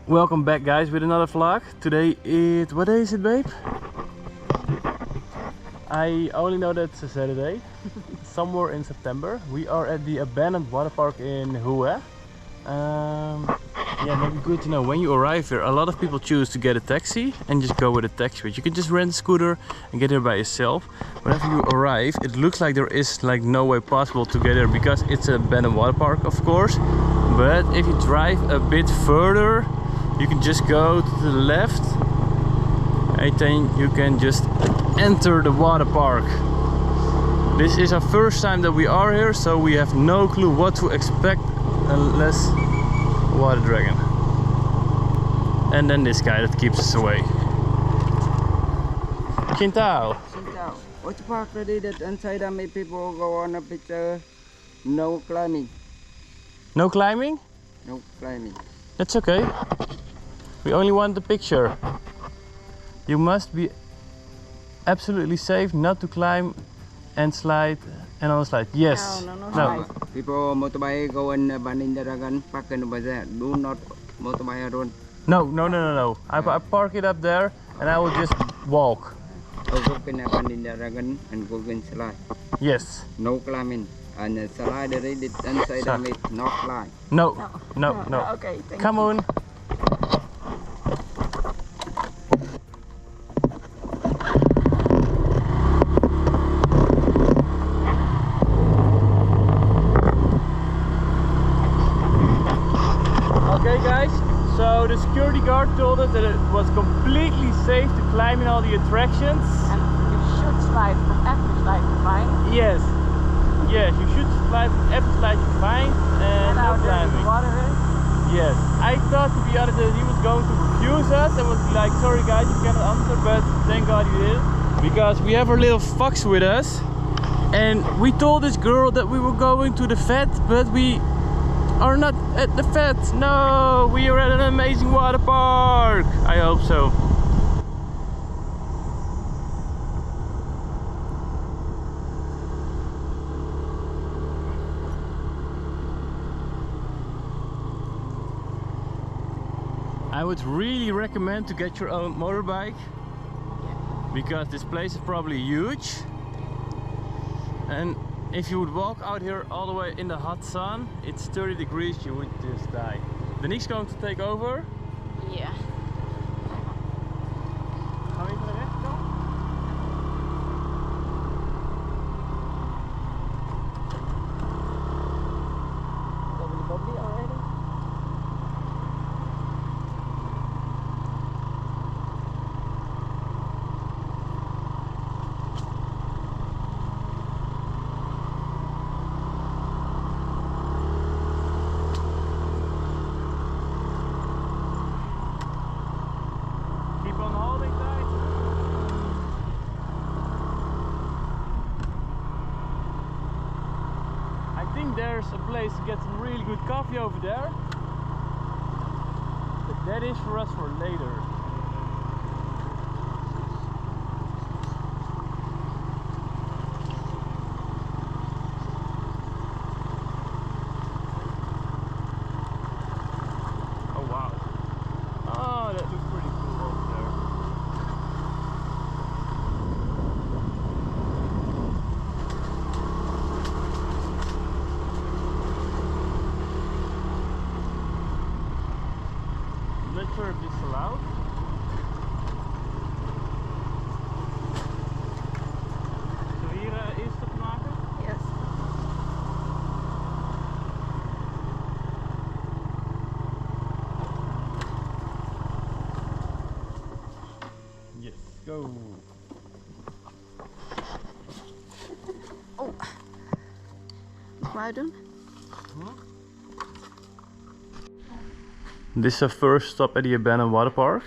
Welcome back, guys, with another vlog. Today is... what day is it, babe? I only know that it's a Saturday. Somewhere in September. We are at the abandoned water park in Thuy. Yeah, maybe good to know, when you arrive here, a lot of people choose to get a taxi and just go with a taxi, but you can just rent a scooter and get here by yourself. Whenever you arrive, it looks like there is like no way possible to get here because it's an abandoned water park, of course. But if you drive a bit further, you can just go to the left and then you can just enter the water park. This is our first time that we are here, so we have no clue what to expect unless water dragon. And then this guy that keeps us away. Quintal. Waterpark ready that inside many people go on a picture. No climbing. No climbing? No climbing. That's okay. We only want the picture. You must be absolutely safe not to climb and slide and on the slide. Yes. No. People motorbike go in abanoned dragon park in the bazaar. Do not motorbike run. No. I park it up there and I will just walk. Go in abanoned dragon and go in slide. Yes. No climbing. And slide ready inside it, not climb. No. Okay, thank Come you. on. Okay guys, so the security guard told us that it was completely safe to climb in all the attractions. And you should slide from every slide you find. Yes, you should slide from every slide you find and no how dirty climbing. the water is. Yes, I thought, to be honest, that he was going to refuse us and was like, sorry guys, you cannot answer, but thank God he did. Because we have our little fox with us and we told this girl that we were going to the vet, but we are not at the vet. No, we are at an amazing water park. I hope so. I would really recommend to get your own motorbike because this place is probably huge, and if you would walk out here all the way in the hot sun, it's 30 degrees, you would just die. Denique's going to take over. Yeah. Gaan we even naar rechts komen? Bubbly already? There's a place to get some really good coffee over there, but that is for us for later. Oh wow, oh that looks pretty cool over there. Not sure if this is allowed. Zullen we hier eerst stap maken? Yes. Yes, go. Oh. Mag ik doen? This is our first stop at the abandoned water park.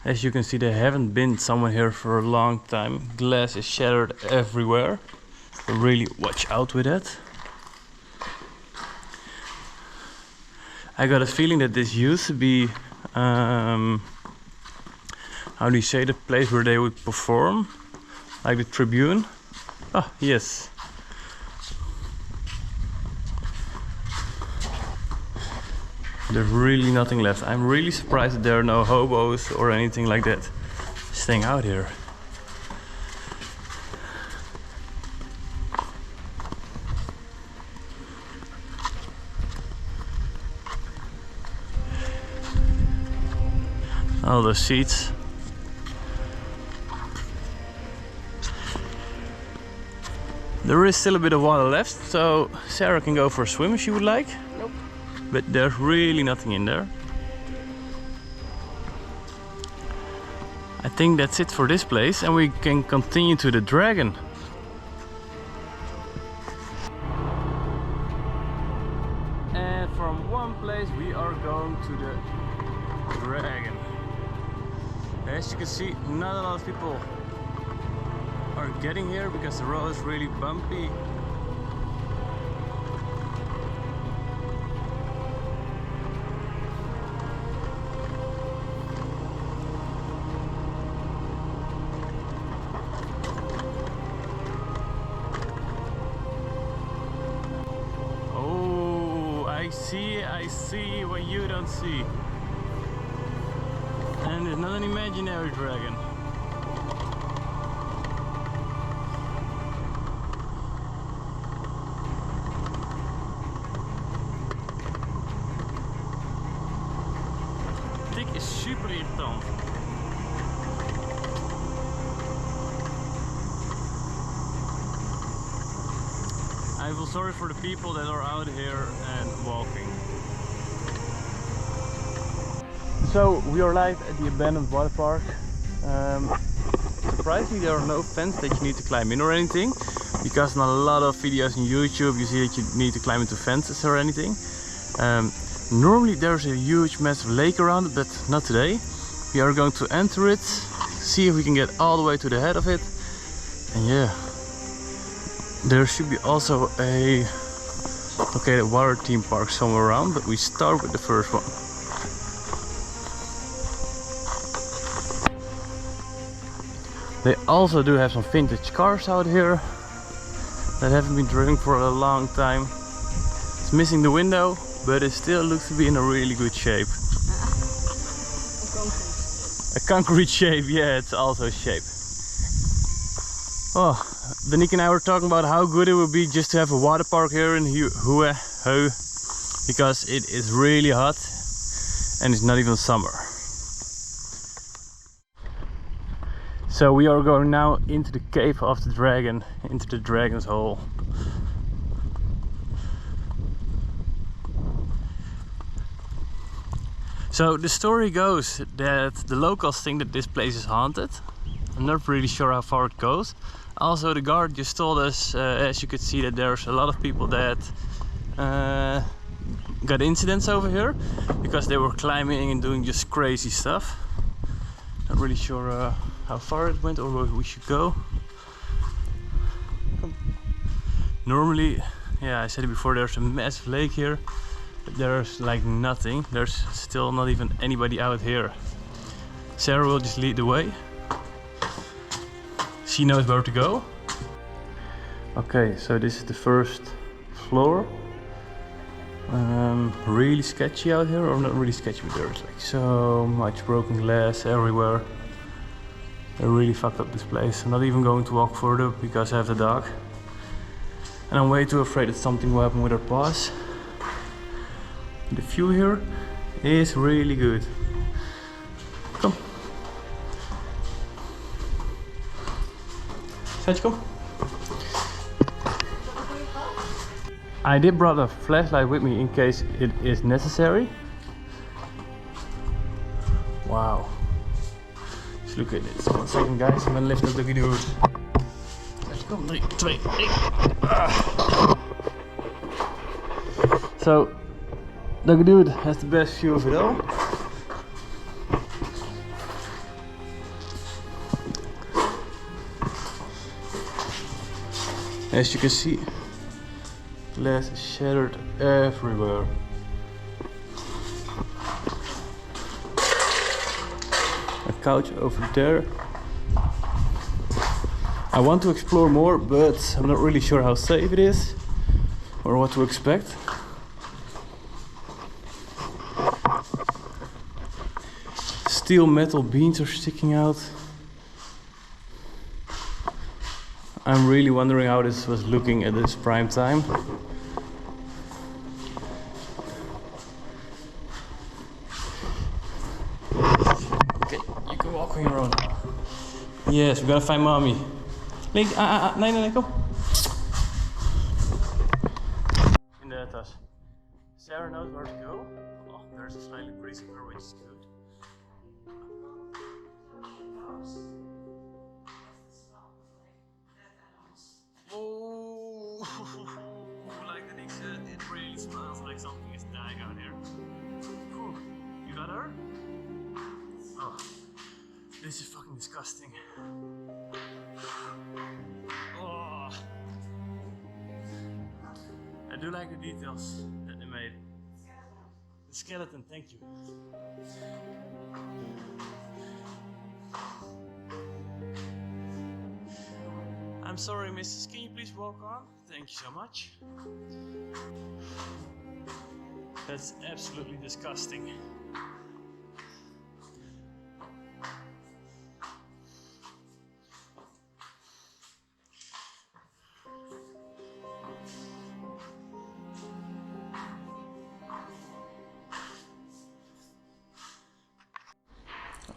As you can see, there haven't been someone here for a long time. Glass is shattered everywhere. So really watch out with that. I got a feeling that this used to be, how do you say, the place where they would perform, like the tribune. Oh yes. There's really nothing left. I'm really surprised that there are no hobos or anything like that staying out here. All those seats. There is still a bit of water left, so Sarah can go for a swim if she would like. Nope. But there's really nothing in there. I think that's it for this place, and we can continue to the dragon. And from one place we are going to the dragon. As you can see, not a lot of people are getting here because the road is really bumpy. Oh, I see what you don't see. And it's not an imaginary dragon. Dit is super irritant. I feel sorry for the people that are out here and walking. So we are live at the abandoned water park. Surprisingly, there are no fences that you need to climb in or anything, because in a lot of videos on YouTube you see that you need to climb into fences or anything. Normally there's a huge massive lake around it, but not today. We are going to enter it, see if we can get all the way to the head of it, and yeah, there should be also a water theme park somewhere around, but we start with the first one. They also do have some vintage cars out here that haven't been driven for a long time. It's missing the window, but it still looks to be in a really good shape. A concrete shape, yeah, it's also a shape. Oh, Danique and I were talking about how good it would be just to have a water park here in Thuy, because it is really hot and it's not even summer. So we are going now into the cave of the dragon, into the dragon's hole. So the story goes that the locals think that this place is haunted. I'm not really sure how far it goes. Also, the guard just told us, as you could see, that there's a lot of people that got incidents over here because they were climbing and doing just crazy stuff. Not really sure how far it went or where we should go. Normally, yeah, I said it before, there's a massive lake here, but there's like nothing. There's still not even anybody out here. Sarah will just lead the way. She knows where to go. Okay, so this is the first floor. Really sketchy out here, or not really sketchy, but there's like so much broken glass everywhere. I really fucked up this place. I'm not even going to walk further because I have the dog. And I'm way too afraid that something will happen with our paws. The view here is really good. Come. Let's go. I did brought a flashlight with me in case it is necessary. Wow. Just look at this. 1 second, guys. I'm gonna lift up the dude. Let's go. 3, 2, 1. So, the dude has the best view of it all. As you can see, glass is shattered everywhere. A couch over there. I want to explore more, but I'm not really sure how safe it is or what to expect. steel metal beams are sticking out. I'm really wondering how this was looking at this prime time. Okay, you can walk on your own. Yes, we're gonna find mommy. Nee, nee, kom. In de tas. Sarah knows where to go. Oh, there's a slightly breezy her, which is good. Oh, like the Nick said, it really smells like something is dying out here. Whew. You got her? Oh, this is fucking disgusting. Oh. I do like the details that they made. The skeleton, thank you. I'm sorry, missus, can you please walk on? Thank you so much. That's absolutely disgusting.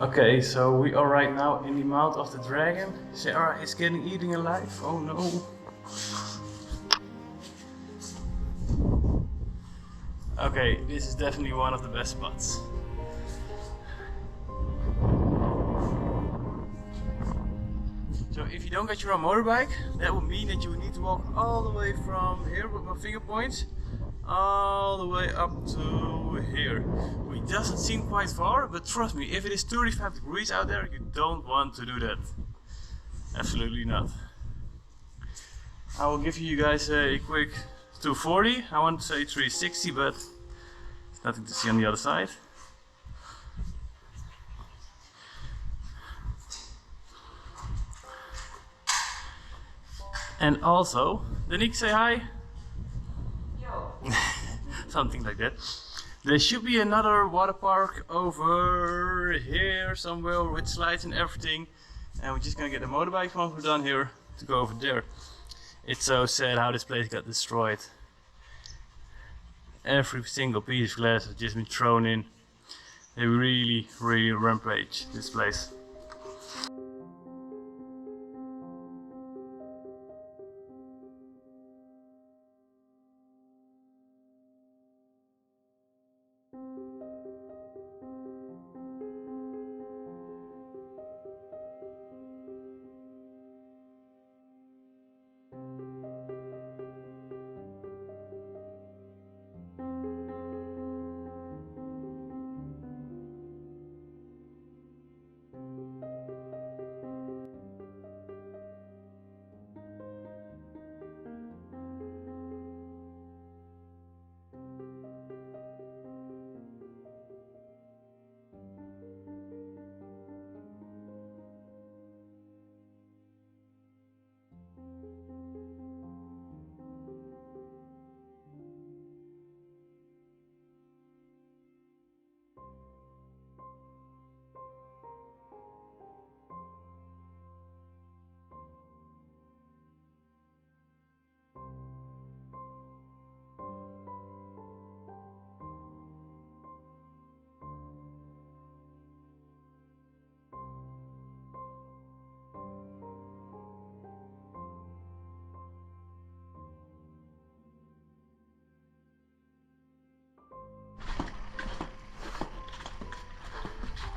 Okay, so we are right now in the mouth of the dragon. Sarah is getting eaten alive. Oh no. Okay, this is definitely one of the best spots. So if you don't get your own motorbike, that would mean that you would need to walk all the way from here with my finger points all the way up to here. Which doesn't seem quite far, but trust me, if it is 35 degrees out there, you don't want to do that. Absolutely not. I will give you guys a quick 240. I want to say 360, but there's nothing to see on the other side. And also, Danique, say hi. Something like that. There should be another water park over here somewhere with slides and everything, and we're just gonna get the motorbike once we're done here to go over there. It's so sad how this place got destroyed. Every single piece of glass has just been thrown in. They really rampage this place.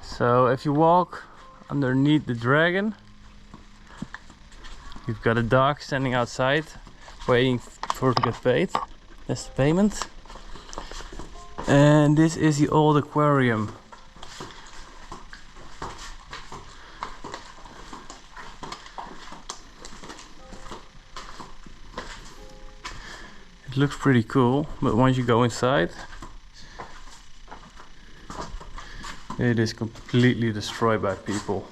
So if you walk underneath the dragon, you've got a dog standing outside waiting for to get paid. That's the payment. And this is the old aquarium. It looks pretty cool, but once you go inside, it is completely destroyed by people.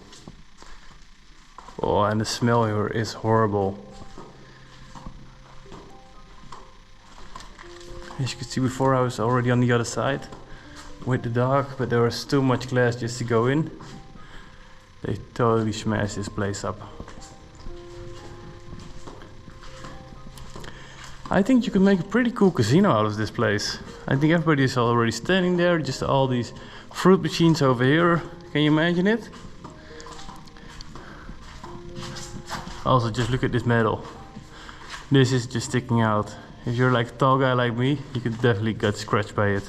Oh, and the smell here is horrible. As you can see before, I was already on the other side. with the dog, but there was too much glass just to go in. They totally smashed this place up. I think you could make a pretty cool casino out of this place. I think everybody is already standing there, just all these fruit machines over here. Can you imagine it? Also, just look at this metal. This is just sticking out. If you're like a tall guy like me, you could definitely get scratched by it.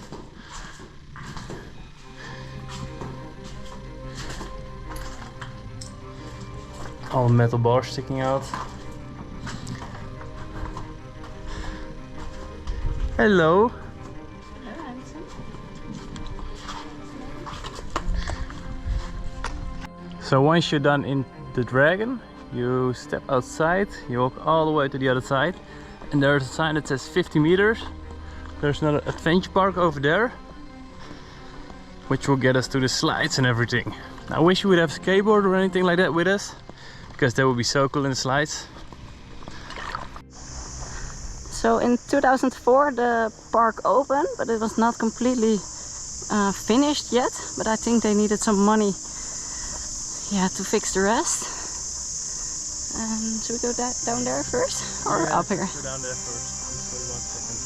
All metal bars sticking out. Hello. So once you're done in the dragon, you step outside, you walk all the way to the other side, and there's a sign that says 50 meters. There's another adventure park over there, which will get us to the slides and everything. I wish we would have a skateboard or anything like that with us, because that would be so cool in the slides. So in 2004 the park opened, but it was not completely finished yet. But I think they needed some money, yeah, to fix the rest. And should we go down there first, or up here? Go down there first. Just wait 1 second.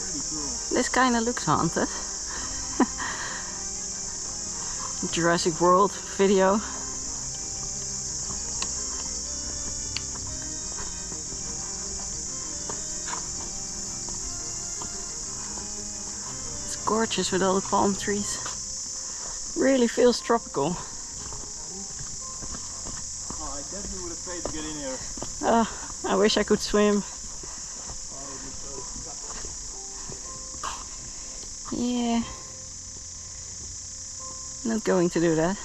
Pretty cool. This kind of looks haunted. Jurassic World video. It's gorgeous with all the palm trees. Really feels tropical. Oh, I definitely would have paid to get in here. I wish I could swim. Yeah. Not going to do that.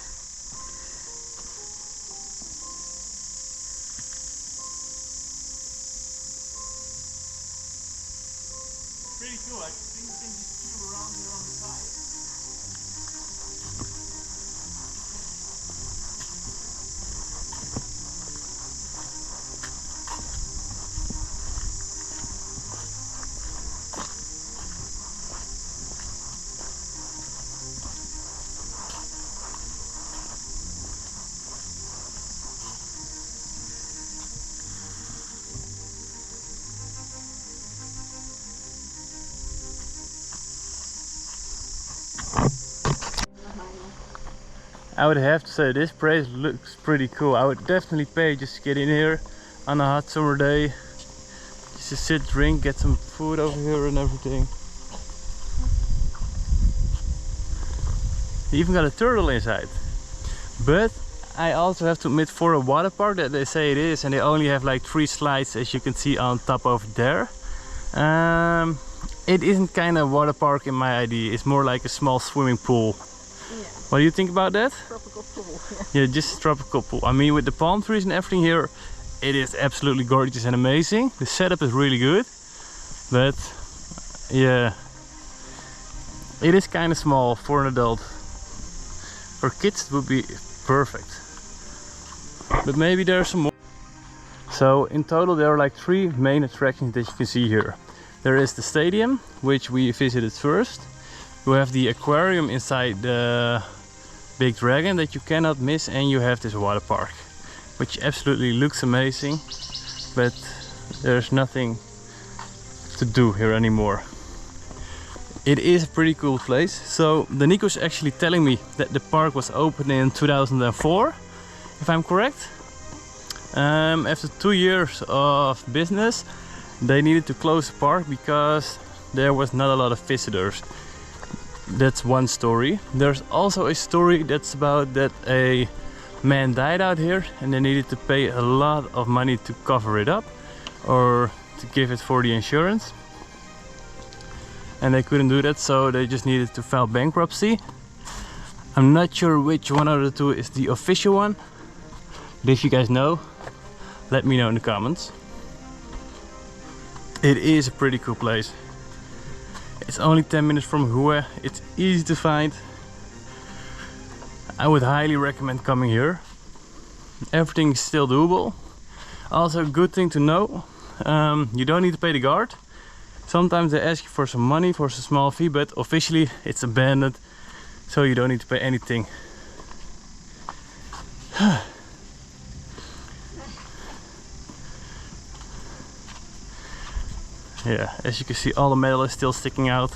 Pretty cool. I think you can just cube around here on the side. I would have to say this place looks pretty cool. I would definitely pay just to get in here on a hot summer day. Just to sit, drink, get some food over here and everything. You even got a turtle inside. But I also have to admit, for a water park that they say it is, and they only have like 3 slides as you can see on top over there. It isn't kind of water park in my idea. It's more like a small swimming pool. Yeah. What do you think about that? Tropical pool. Yeah, just a tropical pool. I mean, with the palm trees and everything here, it is absolutely gorgeous and amazing. The setup is really good, but yeah, it is kind of small for an adult. For kids it would be perfect, but maybe there's some more. So in total there are like 3 main attractions that you can see here. There is the stadium, which we visited first. You have the aquarium inside the big dragon that you cannot miss, and you have this water park, which absolutely looks amazing, but there's nothing to do here anymore. It is a pretty cool place. So the Nico's actually telling me that the park was opened in 2004, if I'm correct. After 2 years of business, they needed to close the park because there was not a lot of visitors. That's one story. There's also a story that's about that a man died out here and they needed to pay a lot of money to cover it up or to give it for the insurance, and they couldn't do that, so they just needed to file bankruptcy. I'm not sure which one of the 2 is the official one, but if you guys know, let me know in the comments. It is a pretty cool place. It's only 10 minutes from Thuy. It's easy to find. I would highly recommend coming here. Everything is still doable. Also, a good thing to know, you don't need to pay the guard. Sometimes they ask you for some money for a small fee, but officially it's abandoned, so you don't need to pay anything. Yeah, as you can see, all the metal is still sticking out.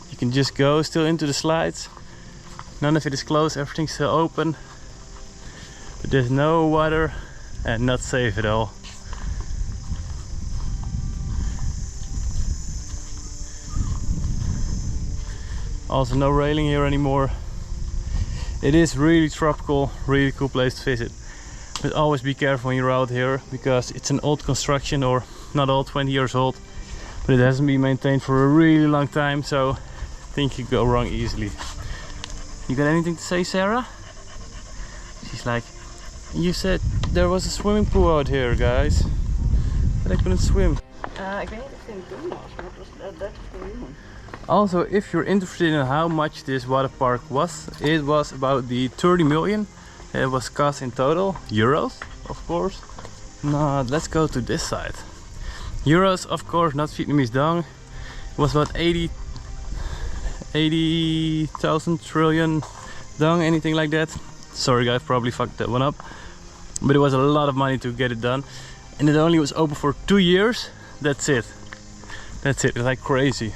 You can just go still into the slides. None of it is closed, everything's still open. But there's no water and not safe at all. Also no railing here anymore. It is really tropical, really cool place to visit. But always be careful when you're out here, because it's an old construction, or not old, 20 years old. But it hasn't been maintained for a really long time, so things could go wrong easily. You got anything to say, Sarah? She's like, you said there was a swimming pool out here, guys, but I couldn't swim. Ik weet niet of het in het doen was, maar het was 30 miljoen. Also, if you're interested in how much this water park was, it was about the 30 million. It was cost in total, euros, of course. Now let's go to this side. Euros, of course, not Vietnamese dong. It was about 80,000 trillion dong, anything like that. Sorry guys, probably fucked that one up. But it was a lot of money to get it done. And it only was open for 2 years. That's it. That's it, it's like crazy.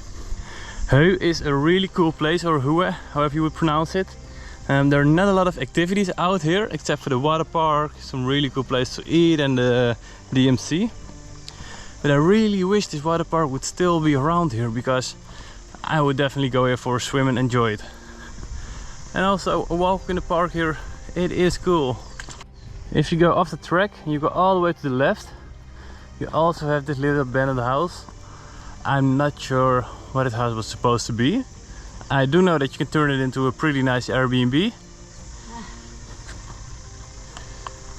Thuy is a really cool place, or Thuy, however you would pronounce it. There are not a lot of activities out here, except for the water park, some really cool place to eat, and the DMC. But I really wish this water park would still be around here, because I would definitely go here for a swim and enjoy it. And also a walk in the park here, it is cool. If you go off the track, you go all the way to the left. You also have this little abandoned house. I'm not sure what this house was supposed to be. I do know that you can turn it into a pretty nice Airbnb.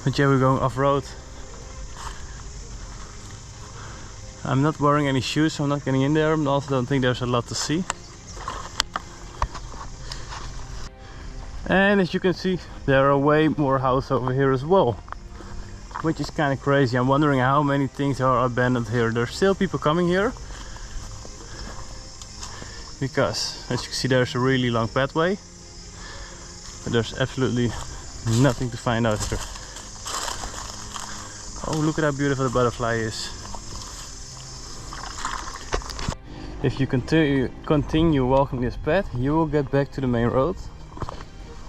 But yeah, we're going off-road. I'm not wearing any shoes, so I'm not getting in there. I also don't think there's a lot to see. And as you can see, there are way more houses over here as well, which is kind of crazy. I'm wondering how many things are abandoned here. There's still people coming here, because as you can see, there's a really long pathway, but there's absolutely nothing to find out here. Oh, look at how beautiful the butterfly is. If you continue walking this path, you will get back to the main road.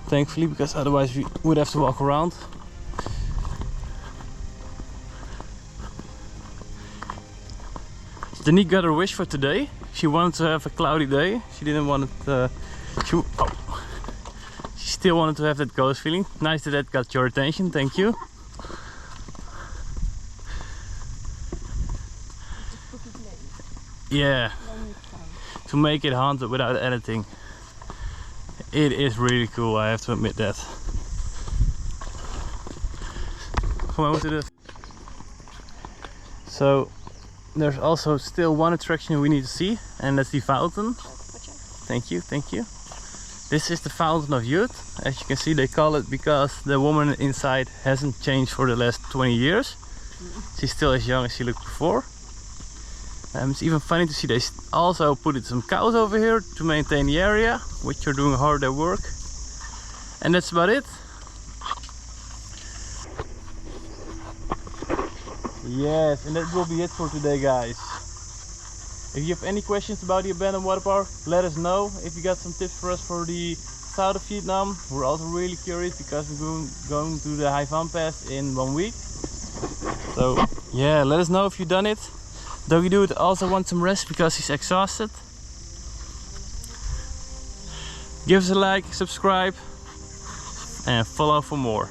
Thankfully, because otherwise we would have to walk around. Danique got her wish for today. She wanted to have a cloudy day. She didn't want it. She still wanted to have that ghost feeling. Nice that that got your attention. Thank you. Yeah. To make it haunted without editing. It is really cool, I have to admit that. Come on to this. So there's also still one attraction we need to see, and that's the fountain. Thank you, thank you. This is the Fountain of Youth. As you can see, they call it because the woman inside hasn't changed for the last 20 years. She's still as young as she looked before. It's even funny to see they also put some cows over here to maintain the area, which are doing hard at work. And that's about it. Yes, and that will be it for today, guys. If you have any questions about the abandoned water park, let us know. If you got some tips for us for the south of Vietnam, we're also really curious, because we're going to the Hai Van Pass in 1 week. So yeah, let us know if you've done it. Doggy Dude also wants some rest because he's exhausted. Give us a like, subscribe, and follow for more.